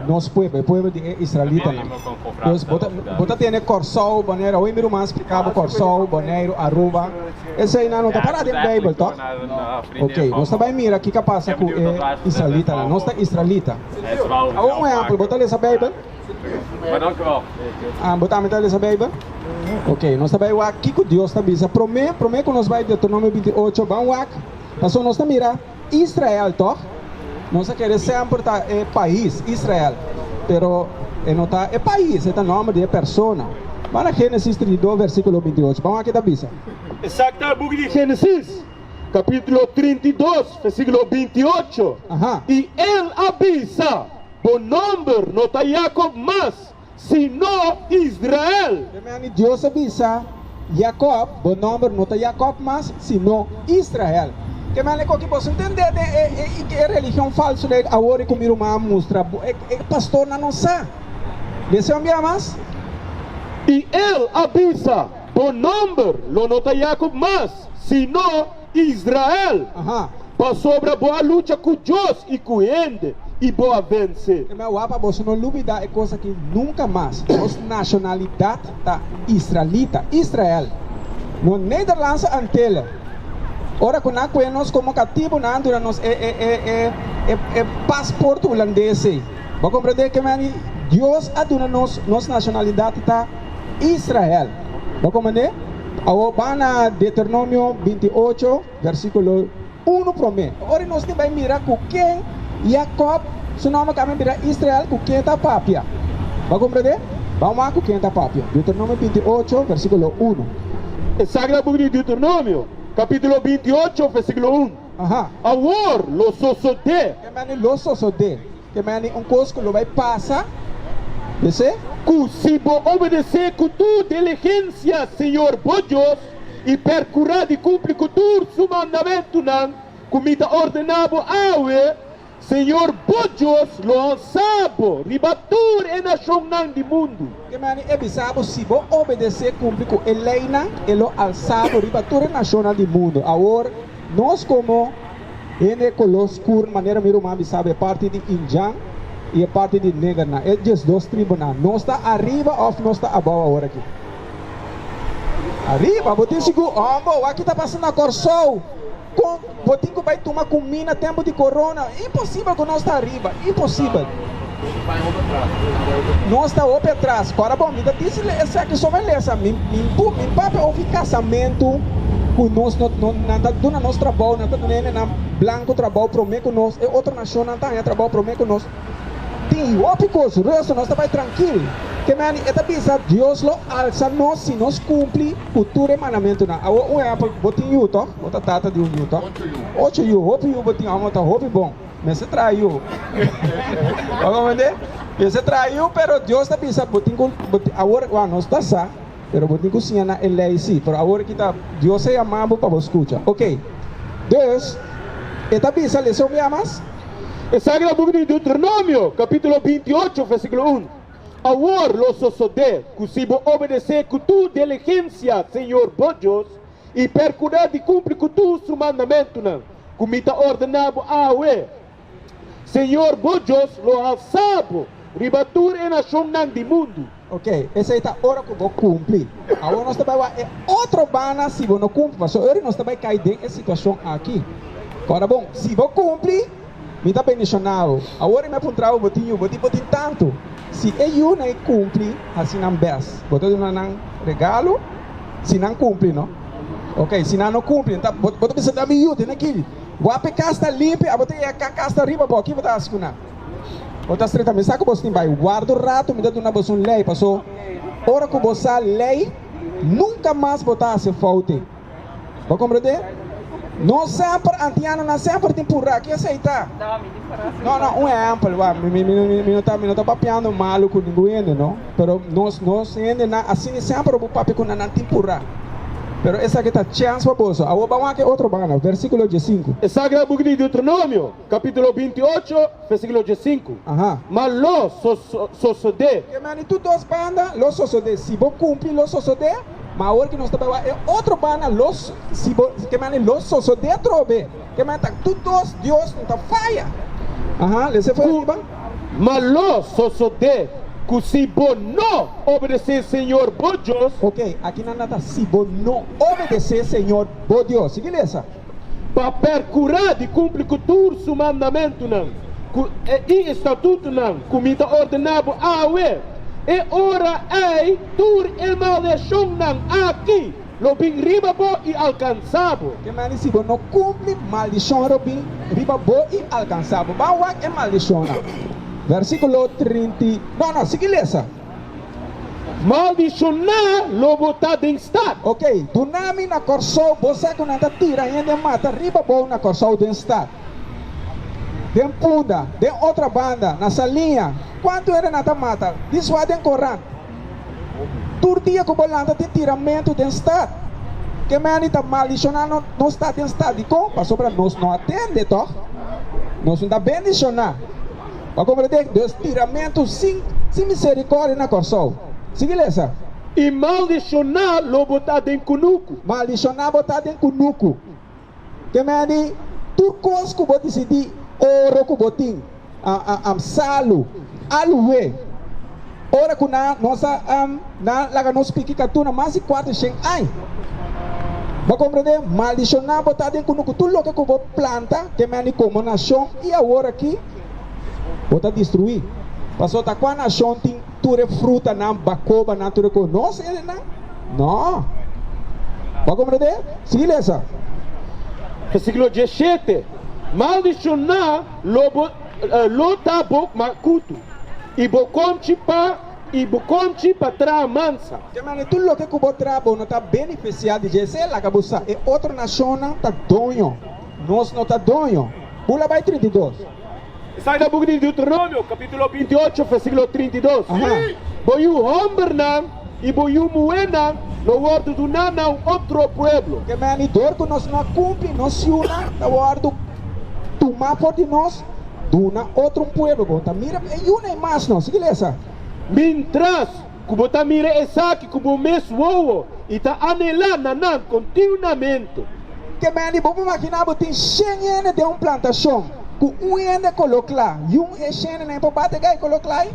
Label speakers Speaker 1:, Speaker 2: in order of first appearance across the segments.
Speaker 1: nos pueblo de Israelitanan. Entonces, bota tiene corsol, boneiro, hoy miro más explicado corsol, boneiro, aruba. Esse aí não está parado em Beibel, tá? Ok, nós também mira aqui que passa com Israelitanan, nós está Israelita. Um exemplo, bota essa Beibel. Bota essa Beibel. Ok, nós também aqui com Deus está bisa. Promè que nós vai de Ekonomiko 28, vamos aqui. Passou nós está mira Israel, tá? Nós queremos sempre estar é país, Israel, pero não está é país, é o nome de persona. Para Gênesis 32, versículo 28. Vamos aqui da bisa.
Speaker 2: Exacto, el book de Génesis, capítulo 32, versículo 28. Y él avisa, por nombre no está Jacob más, sino Israel.
Speaker 1: Dios avisa, Jacob, por nombre no está Jacob más, sino Israel. Que me aleco que posso entender que é religião falsa de agora que o irmão mostra pastor não sabe. Deseo enviar mais?
Speaker 2: Y él avisa, por nombre lo nota Jacob más, sino Israel. Para sobre boa luta com Deus e com ele e boa vencer.
Speaker 1: Que me guapa, você não duvida é coisa que nunca mais. Nossa nacionalidade da israelita, Israel. No Nederlandse Antillen. Ora que nós conhecemos como cativo na Andorra nos passaporte holandês. Vou compreender que Deus aduna nossa nacionalidade da Israel. Vou compreender? Agora na Deuteronômio 28, versículo 1 Promè. Ora nós temos que mirar com quem Jacob, seu nome também mira Israel, com quem está papia. Vou compreender? Vamos lá com quem está papia. Deuteronômio 28, versículo 1.
Speaker 2: El Sagrado Book de Deuteronômio, capítulo 28, versículo 1. Agora, los sosodé.
Speaker 1: Que mani los sosodé. Que mani coisa que lo vai passar. Desse?
Speaker 2: Que se vos obedecer com tua diligência, Senhor, por Deus, e percurar de cumprir com Dios Su Mandamentunan, como está ordenado awe, Senhor, por Deus, lo ansabo, ribatur e nacional do mundo.
Speaker 1: Que mani é bisabo se vos obedecer cumprir com eleina, elo alçabo, ribatur e nacional do mundo. Agora, nós como ene coloscur maneira miro mami sabe parte de Injang e a parte de Negarna. É just dois tribunais. Nós está arriba ou nós está abaixo agora aqui? Arriba, botinho seguro. Aqui está passando a Corsol. Botinho vai tomar comida tempo de corona. Impossível que nós está arriba. Impossível. Nós está ope atrás. Agora, bom, me disse essa aqui só vai ler essa. Me papo houve casamento com nós, na nosso trabalho, na blanco trabalho, Promè com nós. É outra nação, não está trabalho, Promè com nós. Tem outra coisa, o resto nós está bem tranquilo. Que mani, é bisa Deus lo alça nós se nós cumpre o ture mandamento na. Um exemplo, botinho yuto, bota tata de yuto. 8 yu, hope yu botinho, amota hope bom. Mas se traiu. Vamos entender? Se traiu, pero Deus está bisa botinho, agora nós está sa, pero botinho cozinha na lei sim, pero agora que tá Deus é amado para você escutar. OK. Deus está bisa lição me amas?
Speaker 2: El Sagrado Book de Deuteronômio, capítulo 28, versículo 1. Agora los sosodé, que se vos obedecer com tua diligência, Senhor, por Deus, e percurar de cumprir com tu Su Mandamentunan, como está ordenado awe. Senhor, por Deus, lo alçabo, ribatur e nacional do mundo.
Speaker 1: Ok, essa aí está hora que vou cumprir. Agora nós também é outro bana se vos não cumprir, mas agora nós também cai dentro dessa situação aqui. Agora bom, se vou cumprir, me dá bendicionado. Agora me apontrava o botinho tanto. Se eu não cumpre, assim não bes. Botou um regalo, se não cumpre, não? Ok, se não cumpre, então botou precisa dar miúdo, né, aquele. Vou pegar esta limpa, a botar a casta riba, pô, aqui botar as cuna. Botar estreita, me saca o bostinho, vai. Guarda o rato, me dá uma bolsa lei, passou. Hora que você lei, nunca mais botar essa falta. Vou compreender? Não sempre, antiano, não sempre tem por aqui, aceitar. Não, um exemplo, me não está papiando malu com ninguém, não? Pero nós ainda, assim, sempre o papi com não tem por Pero essa aqui está chance para você. Agora vamos aqui outro bana, versículo 5.
Speaker 2: El Sagrado Book de Deuteronômio, capítulo 28, versículo 5. Mas los sosodé.
Speaker 1: Que mani, tu dois bandas, los sosodé. Se vou cumprir los sosodé, mas agora que nós estamos é outro bana, que mani, los sosodé trove. Que mani, tu dois, Deus não está falha. Você foi arriba?
Speaker 2: Malo sosode kusibo no obedecer Senhor bojos.
Speaker 1: Ok, aqui na nata se bo não obedecer Senhor bo Deus. Sigileza.
Speaker 2: Para percurar de cumprir com Dios Su Mandamentunan e estatuto não comida ordenado awe e ora ei tur Evangelio não aqui lo bem riba bo e alcançado.
Speaker 1: Que mani se bo não cumpre maldição robin riba bo e alcançado. Bawa é maldição. Versículo 30. Não, sigileza.
Speaker 2: Maldicionar lo botado em estado.
Speaker 1: Ok, do nome na corso, você que não está tirando ainda mata, riba bom na corso do estado. Tem punda, tem outra banda, na salinha. Quanto era na mata? Isso é Corão. Turdia que o bolanta tem tiramento do estado. Que me anita maldicionar no estado em estado. E como? Passou para nós não atende, toh? Nós não está bendicionar. Para compreender, Deus tiramento sem misericórdia na corso. Sigileza.
Speaker 2: E maldicionar lo botado em cunuco.
Speaker 1: Maldicionar botado em cunuco. Que me diz, turcos que vou decidir, ouro que botim, salu, aluê. Ora que nossa, laga nos pique tuna mais de 4 ai. Vai compreender? Maldicionar botado em cunuco. Tudo que eu vou planta, que me diz como nação, e agora aqui, bota destruir. Passou tá com a nação, tem ture fruta na bacoba na ture com Nos Hendenan? Não. Vai compreender? Sigileza.
Speaker 2: Versículo 17. Maldicionar lo tabo macuto. E boconchi pa tra mansa.
Speaker 1: Que mane tudo o que eu vou trabo não está beneficiado de Jesus lá cabuça. E outra nação não está donho. Nós não está donho. Pula vai 32.
Speaker 2: Sai da book de Deuteronômio, capítulo 28, versículo 32. Boiu Hendenan e boiu Muenan no word do nanão outro pueblo.
Speaker 1: Que mani dor que nós não cumpre, nós se una, no word tomar por de nós, duna outro pueblo. Bota mira, e una mais não, sigileza.
Speaker 2: Mintras, kubota mira essa aqui kubo mes wowo, e tá anelando nanan continuamente.
Speaker 1: Que mani vamos imaginar que tem 100 anos de uma plantação. Com ano coloca lá, e é 100 anos para bater gai coloca lá.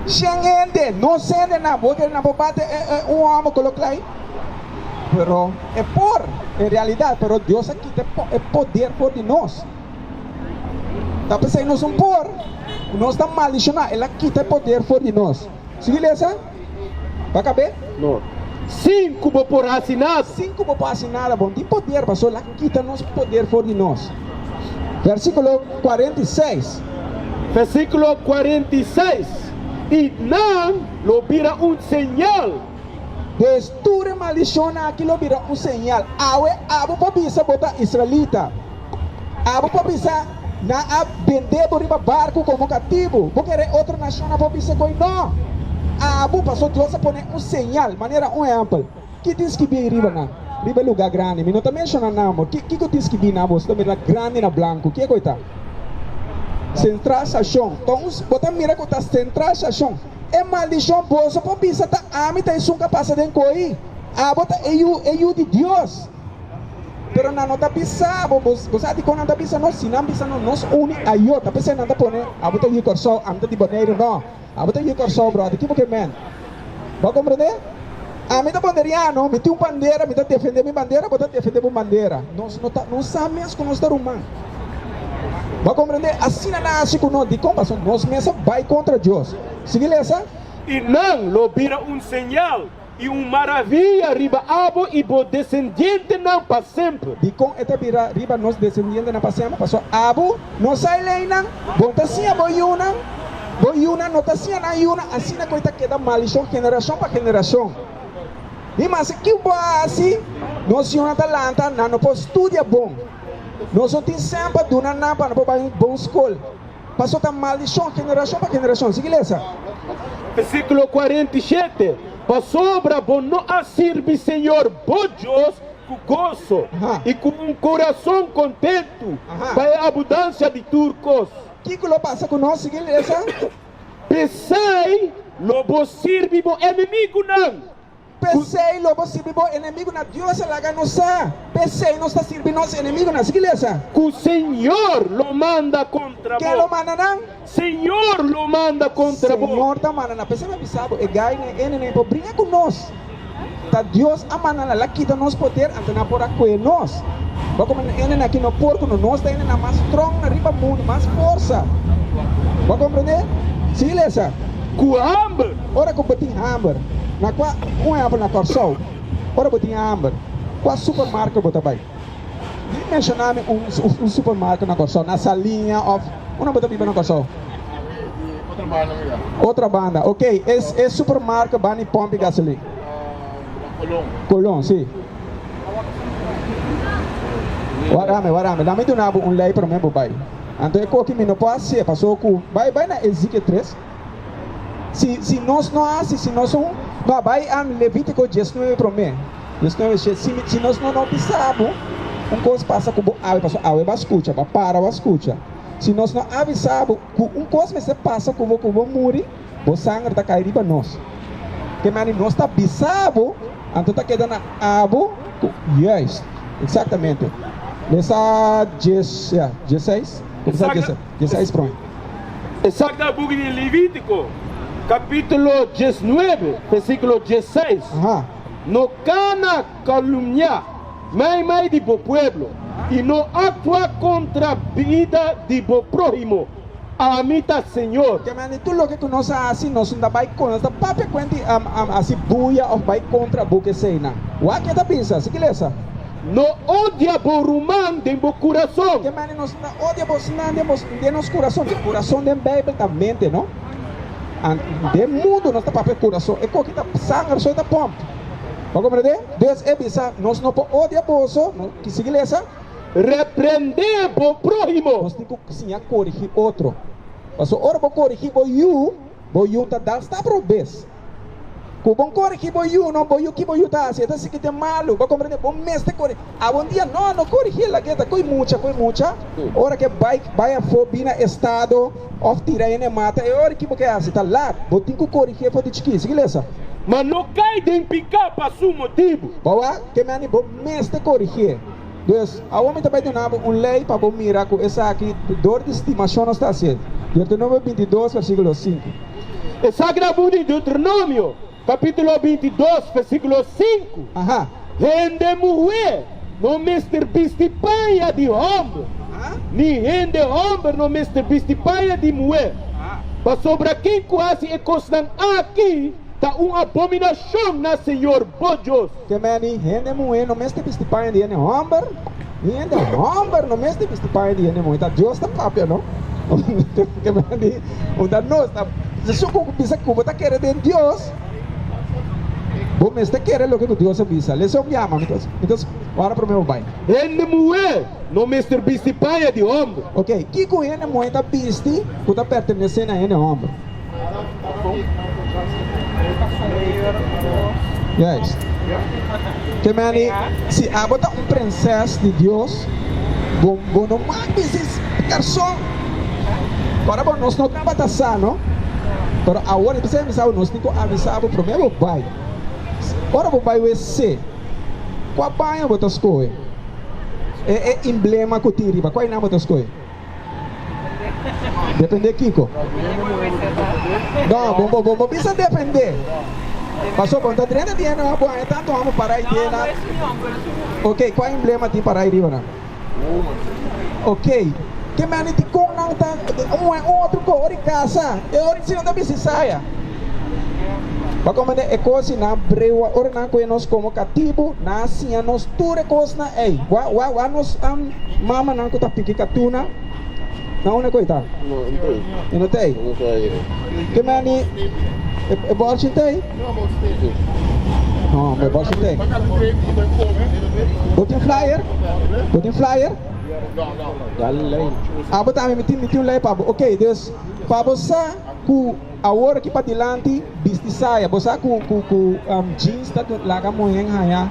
Speaker 1: 100 anos, não sei na boca na para bater homem coloca lá. Pero é por, em realidade, pero Deus aqui é poder por de nós. Tá pensando nós somos por, nós estamos maldicionados, ela quita poder por de nós. Sigileza? Vai caber?
Speaker 2: Não. 5 por assinado.
Speaker 1: 5 por assinado, bom, tem poder, pastor, ela quita nosso poder por de nós. Versículo 46.
Speaker 2: Versículo 46. E não lo vira señal.
Speaker 1: Desture maldição aquilo vira señal. Abu pobisa bota israelita. Abu pobisa na vender por barco como cativo. Porque é outra nação na pobisa coi não. Abu passou Deus a poner señal, maneira exemplo. Que diz que bem riba na? Riba lugar grande, mas não está mencionando nada. Que diz que bem na bolsa? Também grande na branco. Que coisa? Situashon. Então, bota mira que está situashon. É maldição bolsa para pensar tá amita isso nunca passa dentro coi. Bota eu de Deus. Pero não está pensando, você de quando está pensando, nós não pensando nós uni aí, tá pensando nada poner. Bota eu corso, amita de boneiro não. Bota eu corso, brother. Que porque man? Vai compreender? Me tá banderiano, me tem bandeira, me tá defender minha bandeira, vou defender minha bandeira. Nós não sabemos que nós estamos humano. Vai compreender? Assim não nasce com nós de compaixão. Nós mesmos vai contra Deus. Sigileza?
Speaker 2: E não lo vira señal e maravilha riba abo e bo descendente não para sempre.
Speaker 1: De com eta vira riba nós descendente não para sempre. Passou abo, nós sai leina, bontasia boiuna, notasia na iuna, assim na coisa que dá maldição geração para geração. E mas que assim, nós não talanta, não pode estudar bom. Nós não temos sempre duna na para bom escola. Passou a maldição geração para geração. Sigileza?
Speaker 2: Versículo 47. Passou para bom não a servir Senhor bojos com gozo e com coração contento para a abundância de turcos.
Speaker 1: Que lo passa com nós? Sigileza?
Speaker 2: Pensai, lobo sirve bo inimigo não.
Speaker 1: pensei lo possível bo inimigo na Deus laga nossa. Pensei nós está servindo nosso inimigo na igreja.
Speaker 2: Que o Senhor lo manda contra
Speaker 1: Que lo
Speaker 2: vos.
Speaker 1: mandanan?
Speaker 2: Senhor lo manda contra vos.
Speaker 1: Senhor tá mandando. Pensei me avisado e gai ne ene po brinca com nós. Tá Deus a mandar lá quita nos poder antena por aqui nós. Ba como ene aqui no porco no nós tá ene na mais strong na riba mundo, mais força. Ba compreender? Sim, igreja.
Speaker 2: Com hambre.
Speaker 1: Ora que botin hamburger, na qua apple na corsol. Ora botin hamburger. Qua supermarket bota bai. Mencioname supermarket na corsol, na salinha of uma bota biba na corsol. Outra banda, ok. É supermarket bani pompe gasolina. Colón, sim. Warame. Dá-me do nabo lei para mim, bai. Então é que me não pode ser, passou com vai na Ezequiel 3. Se nós não assim, se nós não vai a Levítico 19 Promè. 19 se nós não pensamos, coisa passa com a pessoa, vai escuta, para escuta. Se nós não avisamos, coisa se passa com o muri, o sangue está caindo para nós. Que mani nós está avisado, então está quedando abo, yes, exatamente. Nessa 16, começar 16 pronto.
Speaker 2: Exacta book de Levítico, capítulo 19, versículo 16.
Speaker 1: Ajá.
Speaker 2: No cana calumniar, mai de bo pueblo, e no actua contra a vida de bo prójimo. Amita Senhor.
Speaker 1: Que mani tudo que nós assim nós não vai com nós papai quando assim buia ou vai contra boca cena. O que tá pensa? Se que lesa?
Speaker 2: No odia bo rumán de bo coração.
Speaker 1: Que mani nós não odia bo sinan de nos coração, de coração de Beibel também, não? De mundo nós tá papai coração. É que tá sangue só tá pompa. Para compreender? Deus é bisa nós não pode odiar bolso, que se lesa?
Speaker 2: Repreender bo prójimo.
Speaker 1: Nós temos que sim corrigir outro. Mas ora vou corrigir bo you tá dá está pro bes. Com bom corrigir bo you não bo you que bo you tá assim, tá se que tem malu, para compreender? Bom mestre corrigir. A bom dia não corrigir lá que tá coi mucha. Ora que vai a fobina estado of tirane mata, e ora que porque assim tá lá, vou ter que corrigir for de chiqui, se lesa?
Speaker 2: Mas não cai de Pika para seu motivo.
Speaker 1: Bawa que mani bo mestre corrigir. Dus, a homem também tem lei para o miracle, essa aqui, dor de estimação não está assim. Deuteronômio 22, versículo 5.
Speaker 2: É sagrado de Deuteronômio, capítulo 22, versículo 5.
Speaker 1: Aham.
Speaker 2: Rende mulher, não mestre bistipaia de homem. Ni rende homem, não mestre bistipaia de mulher. Mas sobre quem quase é constant aqui, tá uma abominação na Senhor Deus.
Speaker 1: Que mani, rende mulher, não mestre bistipaia de homem. Rende homem, não mestre bistipaia de homem. Tá Deus tá papel, não? Que mani, onda nós tá. Se só com pensa que você tá querendo Deus. Bom, mas está querendo o que Deus avisa. Lesão yama, então, ora para o meu pai.
Speaker 2: Rende mulher, não mestre bistipaia de homem.
Speaker 1: Ok, que com ele mulher tá bisti, que tá pertencendo a ele homem. Yes. Que mani, se a botar princesa de Deus, bom não mais esses garçom. Para bom nós não trabalhamos não. Para agora você me sabe nós temos que avisar para o meu pai. Ora o pai vai ser. Qual pai botar as coisas? É emblema que tira. Qual é o nome das coisas? Depende Kiko. Não, bom, precisa depender. Passou bom, tá treinando de ano, bom, é tanto vamos parar aí dentro. Ok, qual é o emblema de parar aí dentro? Ok, que mani de com não tá outro cor em casa, é hora de não se saia. Para comandar é coisa na brua, ora não conhecemos como cativo, na siña nos ture coisa na ei, wa nos mama não tá pique catuna. Não é coisa. Não tem. Que mani é bolsa tem? Não, é bolsa tem. Botin flyer? Ah, botar metin lá para. Ok, Deus. Para você com a hora que para dilante, vesti saia, você com jeans tá lá com moen haya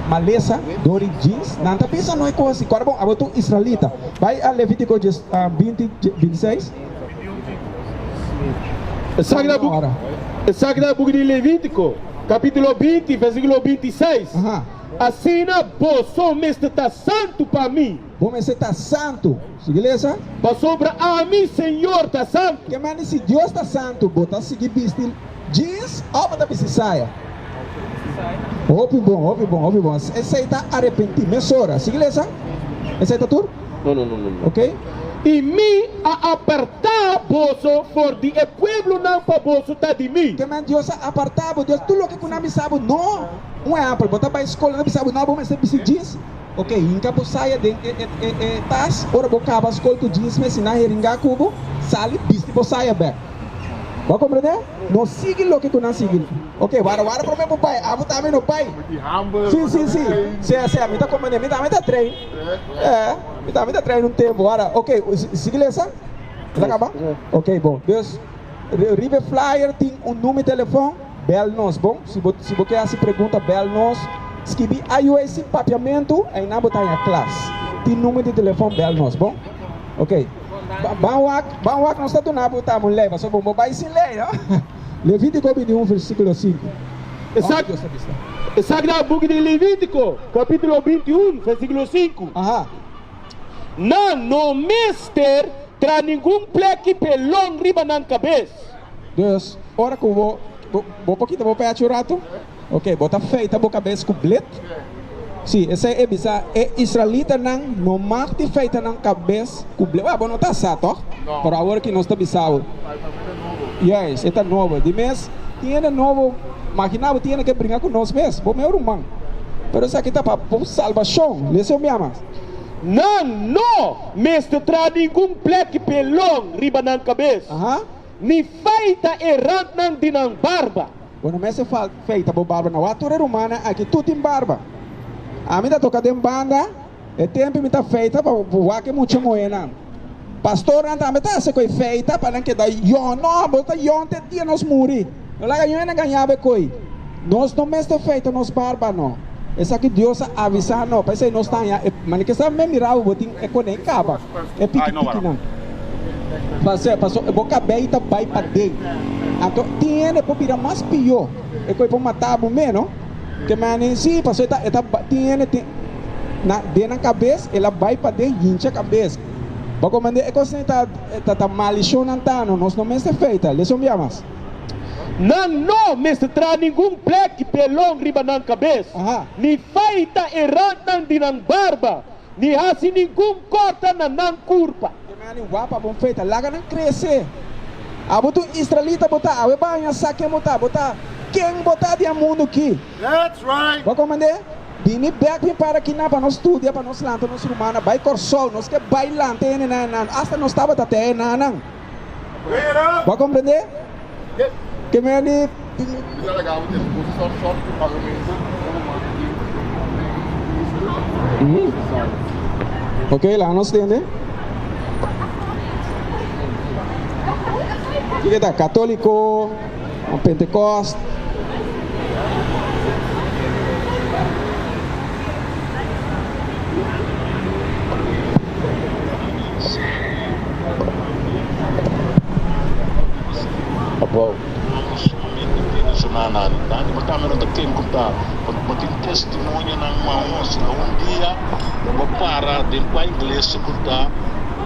Speaker 1: maleza, dori jeans, não tá pensando não é coisa. Agora bom, abotou Israelita. Vai a Levítico 20, 26.
Speaker 2: Sagrado Sagrado Book de Levítico, capítulo 20, versículo 26. Assim, você mestre está santo para mim.
Speaker 1: Você está santo. Igreja?
Speaker 2: Para sobre a mim, Senhor, está santo.
Speaker 1: Que mano, se Deus está santo, bota seguir vestir jeans ou bota vestir saia. Ouve bom. Esse aí está arrependimento, mesora. Igreja? Esse aí está tudo?
Speaker 2: Não.
Speaker 1: Ok?
Speaker 2: E me a apartar você for de o povo não para você tá de mim.
Speaker 1: Que mano, Deus apartava, Deus tudo o que não me sabe, não. Um é amplo, botar para a escola, não me sabe, não, vamos ser vestir jeans. Ok, inka po saya din tas ora bo kabas kol to jeans me sina heringa kubo sali bisti po saya back. Ba compreender? No sigue lo que tu não sigue. Ok, vara pro meu pai, abo também no pai. Sim. Se me tá compreendendo, me tá trein. Me tá trein um tempo, vara. Ok, sigue essa? Tá acaba? Ok, bom. Deus River Flyer tem número de telefone, bel nos, bom. Se você quer se pergunta bel nos escrevi esse papiamento aí na botar em classe. Tem número de telefone bel nós, bom? Ok. Bawak nós estamos na botar uma leva, só vamos vai sem lei, não? Levítico 21, versículo 5.
Speaker 2: Sagrado Book de Levítico, capítulo 21, versículo 5. Não mister tra nenhum pleque pelão riba na cabeça.
Speaker 1: Deus, ora que eu vou pouquinho, vou pegar o rato. Ok, bota feita a cabeça com bilhete. Sim, esse é bisa Israelitanan não marte feita na cabeça com bilhete. Ah, bom, não está certo, ó? Por agora que nós estamos bisado. Yes, está novo. De mês, tinha novo, imaginava tinha que brincar com nós mesmos. Bom, meu irmão. Mas isso aqui está para salvação. Lessão me ama.
Speaker 2: Não, mestre tra nenhum pleque pelão riba na cabeça. Ni feita errante não de na barba.
Speaker 1: Quando me feita por barba na altura humana, aqui tudo em barba. A mim tá tocando em banda, é tempo me tá feita para voar que muito moena. Pastor anda me tá se coi feita para não que daí eu não bota eu te dia nos muri. Eu lá ganhou na ganhava coi. Nós não me está feita nos barba não. Essa aqui Deus avisa não, para isso nós tá aí, mas que sabe me mirar o botin é quando acaba. É pique não. Passou, boca beita vai para dentro. Então, tiene por virar mais pior. É que eu matar o menos. Que mano, sim, passou, tiene na cabeça, ela vai para dentro, hincha a cabeça. Porque quando é que está malishonantando, nós não me está feita. Lesson viamas.
Speaker 2: Não, mestre, traz nenhum pleque pelão riba na cabeça. Ni feita errante de na barba. Ni assim nenhum corta na curva.
Speaker 1: Guapa bom feita, laga não crescer. Abotu Israelita botar, awe banha saque botar. Quem botar de mundo aqui?
Speaker 2: That's right.
Speaker 1: Vou comandar. Vini back para aqui na para nós estudar, para nós lançar nós rumana, vai corsol, nós que bailar tem hasta nós estava até não. Vou compreender? Que me ani. Ok, lá nós temos. Que está católico, um Pentecoste.
Speaker 3: Wow. Mas não tem como estar, porque tem testemunho na mão, senão dia vou parar de ir para a igreja escutar,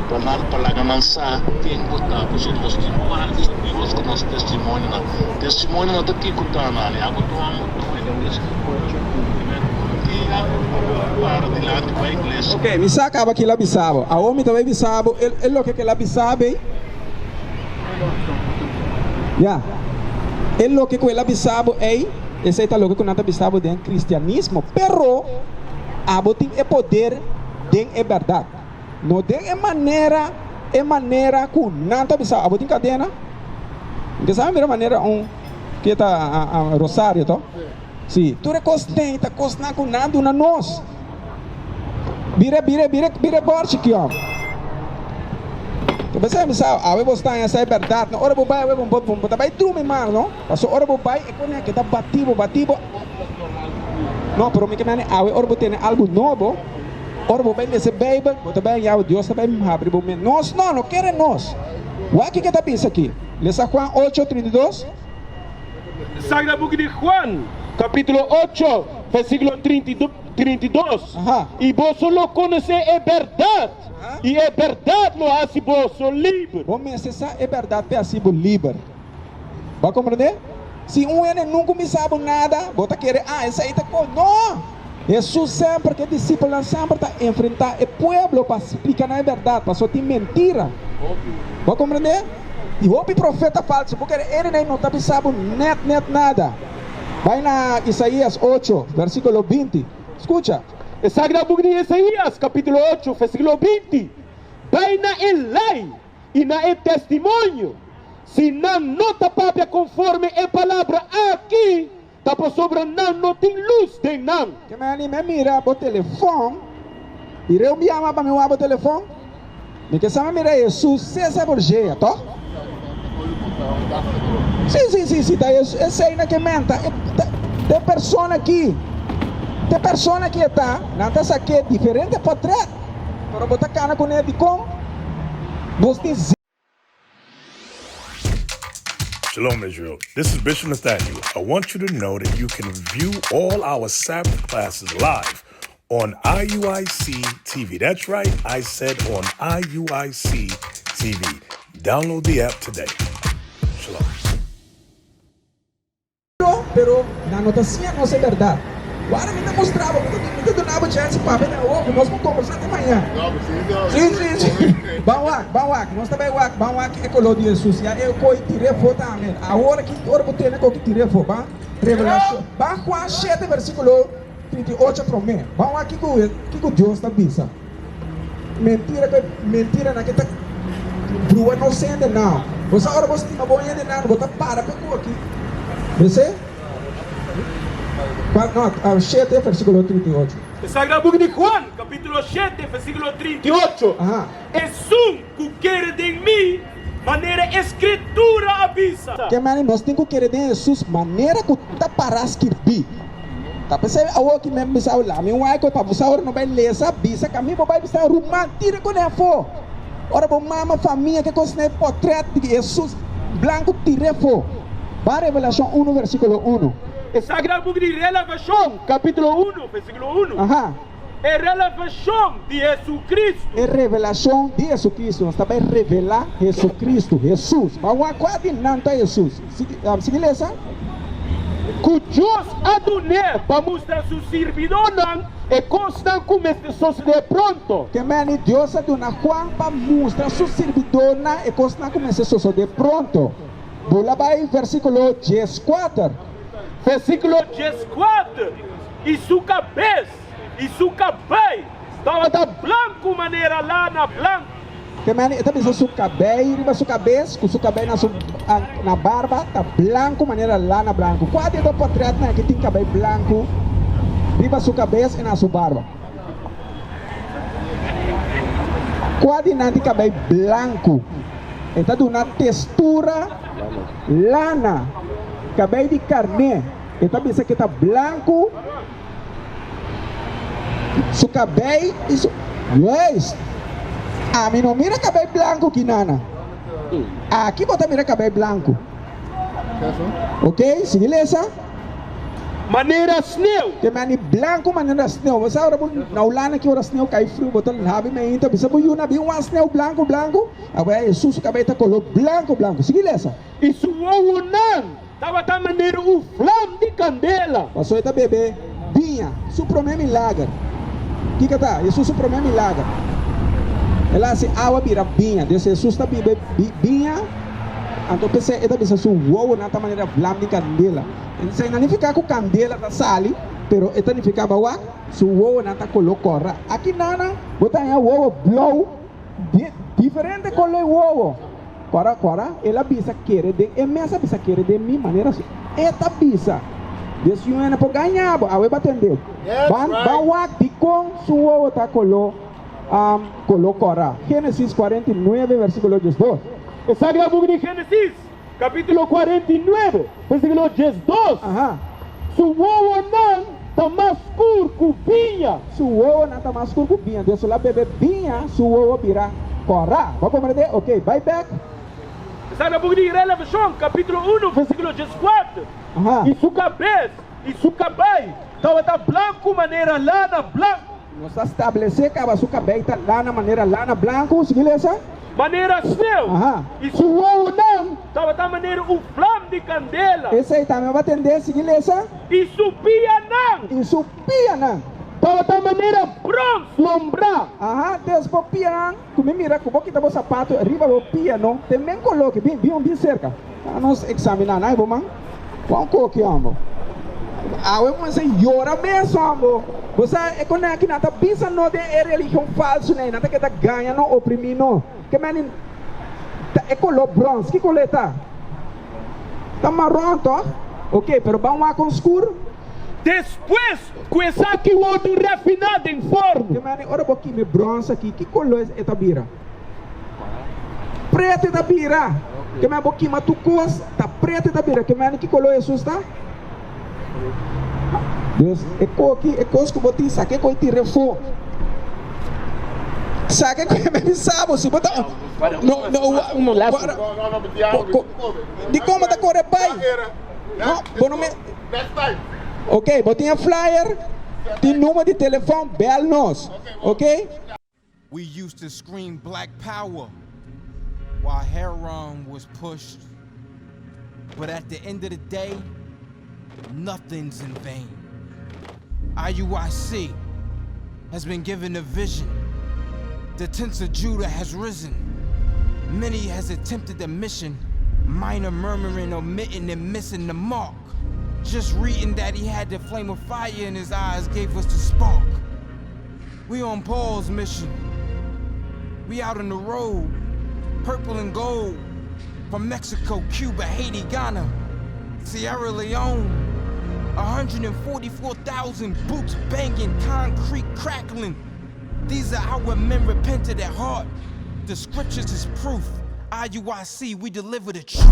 Speaker 3: para lá lançar, tem que botar, porque nós temos que nosso testemunho não está aqui escutando, água do amo, para de lá para a igreja.
Speaker 1: Ok, me sacava aqui lá bisabo, a homem também bisabo, ele o que lá bisabe? Yeah. El lo que ela bisabo é esse é lo que nada bisabo do cristianismo, pero abotin é poder, den é verdade. Não den é maneira com nada bisabo, abotin cadena. Que sabe a maneira que tá a rosário, to? Sim. Tu recostenta, costna com nada na nós. Bire borte aqui, ó. Você me sabe, a você está essa é verdade. Ora bo vai, botar vai dormir mal, não? Passou ora bo vai, é quando é que tá batido. Não, pero me que mane, a ora bo tem algo novo. Ora bo vai nesse Beibel, botar bem, já o Deus também me abre bo me. Nós não querem nós. O que tá pensa aqui? Lesa Juan 8:32.
Speaker 2: Sagrado Book de Juan, capítulo 8, versículo 32.
Speaker 1: Ajá.
Speaker 2: Y vos solo conocéis a verdad, y a verdad lo hace vos livre.
Speaker 1: Vamos acessar é verdade para si livre. Vai compreender? Se ele nunca me sabe nada, bota querer, esse aí tá com não. Jesus sempre que discípulo sempre tá enfrentar o povo para explicar a verdade, para só ter mentira. Vai compreender? E o profeta falso, porque ele não tá sabe net nada. Vai na Isaías 8, versículo 20. Escucha.
Speaker 2: El Sagrado Book de Isaías, capítulo 8, versículo 20. Vai na lei e na testemunho. Se não tá papia conforme a palavra aqui, tá por sobre não tem luz de não.
Speaker 1: Que me mira o telefone. E eu me ama para me o telefone. Me que sabe mira Jesus, César Borgia, tá? Sim, tá esse aí na que menta. Tem pessoa aqui. Tem pessoa que tá, não tá aqui diferente portrait. Para botar cana com ele com. Nós temos.
Speaker 4: Shalom Israel, this is Bishop Nathaniel. I want you to know that you can view all our Sabbath classes live on IUIC TV. That's right, I said on IUIC TV. Download the app today. Shalom.
Speaker 1: Pero na notação não é verdade. Agora me mostrava, me donava chance para ver nós vamos conversar até amanhã. Sim. Bawak, nós também bawak Evangelio de Jesus. Eu coi tirei foto também. Agora que eu tenho que tirar foto, ba? Revelação. Ba Juan 7 versículo 38 Promè. Bawak que Deus está bisa. Mentira na que tá brua Nos Hendenan. Você agora você tem uma boa Hendenan, você para com aqui. Você? 7, versículo 38.
Speaker 2: El Sagrado Book de Juan, capítulo 7, versículo 38.
Speaker 1: Ajá.
Speaker 2: Es que quiere de mí, maneira escritura avisa.
Speaker 1: Que mano, nós temos que querer de Jesus, maneira que tá para escrever. Tá pensando, a que me bisa lá, me vai para você agora não vai ler essa bisa, caminho vai bisa mentira com ele for. Ora bom mama família que consne portrait de Jesus branco tire for. Para Revelação 1 versículo 1.
Speaker 2: El Sagrado Book de Revelación, capítulo 1, versículo 1.
Speaker 1: Ajá.
Speaker 2: Es revelación de Jesucristo.
Speaker 1: É revelação de Jesus Cristo. Nós também revelar Jesus Cristo, Jesus. Mas quase não está Jesus. Sigue essa?
Speaker 2: Cujos adoné para mostrar su servidonan e constan como de pronto.
Speaker 1: Que mani Deus adona Juan para mostrar su servidona e constan como de pronto. Bola vai versículo 14.
Speaker 2: Versículo 14. E su cabeça, e su cabelo, estava da branco maneira lana branca.
Speaker 1: Que mani, está pensando su cabelo, riba su cabeça, com su cabelo na barba, tá branco maneira lana branco. Qual é o portrait que tem cabelo branco, riba su cabeça e na sua barba? Qual é o cabelo branco? Está dando uma textura lana. Cabelo de carne, então pensa que está branco, seu cabelo, isso, yes. Mim não mira cabelo branco aqui nana. Aqui bota mira cabelo branco. Ok, siga essa.
Speaker 2: Maneira sneu.
Speaker 1: Que mani branco maneira sneu. Você agora na ulana que ora sneu cai frio, bota na habe me então bisa buyu na biu sneu branco. Agora Jesus cabelo tá color branco. Siga essa.
Speaker 2: Isso o não. Estava da maneira o flame de candela.
Speaker 1: Passou aí tá bebê. Binha, su Promè milagre. Que tá? Jesus su Promè milagre. Ela se água vira binha. Deus Jesus tá bebê binha. Então pensei, ela bisa su uou na maneira flame de candela. Isso não fica com candela da sali, pero esta não fica bawa. Su uou na tá color corra. Aqui nana, botar aí uou blow. Diferente color uou. Cora, ela bisa querer de, essa bisa querer de minha maneira, esta bisa, Deus não é para ganhar, a vai batendo, bawak de com sua outra colo cora, Gênesis 49, versículo 2.
Speaker 2: El Sagrado Book de Gênesis, capítulo 49, versículo 2.
Speaker 1: Ajá.
Speaker 2: Su uovo não tá mais curto vinha.
Speaker 1: Su uovo não tá mais curto vinha, Deus lá bebe vinha, su uovo vira cora. Vamos compreender? Ok, vai back.
Speaker 2: Sagrado Book de Revelación, capítulo 1, versículo 14.
Speaker 1: Aha.
Speaker 2: E sua cabeça, e sua cabeça, tá branco, maneira lana, branco.
Speaker 1: Nós estabelecer que a sua cabeça lá na maneira lana branco, igreja.
Speaker 2: Maneira seu.
Speaker 1: Aha.
Speaker 2: E sua não, tá maneira o flame de candela.
Speaker 1: Esse aí também vai atender, igreja.
Speaker 2: E subia não.
Speaker 1: E subia não.
Speaker 2: Tá maneira bronze, lombra.
Speaker 1: Aha, despo piano, como mira, como que tá o sapato, arriba o piano, também coloque bem cerca. Nós examinar, não é bom, man? Vamos colocar, amor. Eu vou dizer, llora mesmo, amor. Você é quando aqui não tá pensando de religião falsa, né? Não tá que tá ganhando, oprimindo. Que mano, é color bronze, que color tá? Tá marrom, tá? Ok, pero vamos lá com escuro.
Speaker 2: Depois, com essa aqui o outro refinado em forma.
Speaker 1: Que mano, olha um pouquinho de bronze aqui, que color é essa bira? Preto é da bira. Que mano, um pouquinho mais turquoise, tá preto é da bira. Que mano, que color é isso, tá? Deus, é coque, é coisa que eu botei, saque com esse refo. Saque com esse sábado, se botar. Não, leva. De como da cor é pai? Não, bom nome. Ok, botei a flyer, tem número de telefone, bel nós, ok?
Speaker 5: We used to scream black power while heroin was pushed. But at the end of the day, nothing's in vain. IUIC has been given a vision. The tents of Judah has risen. Many has attempted the mission, minor murmuring, omitting and missing the mark. Just reading that he had the flame of fire in his eyes gave us the spark. We on Paul's mission. We out on the road, purple and gold, from Mexico, Cuba, Haiti, Ghana, Sierra Leone. 144,000 boots banging, concrete crackling. These are our men repented at heart. The scriptures is proof. IUIC, we deliver the truth.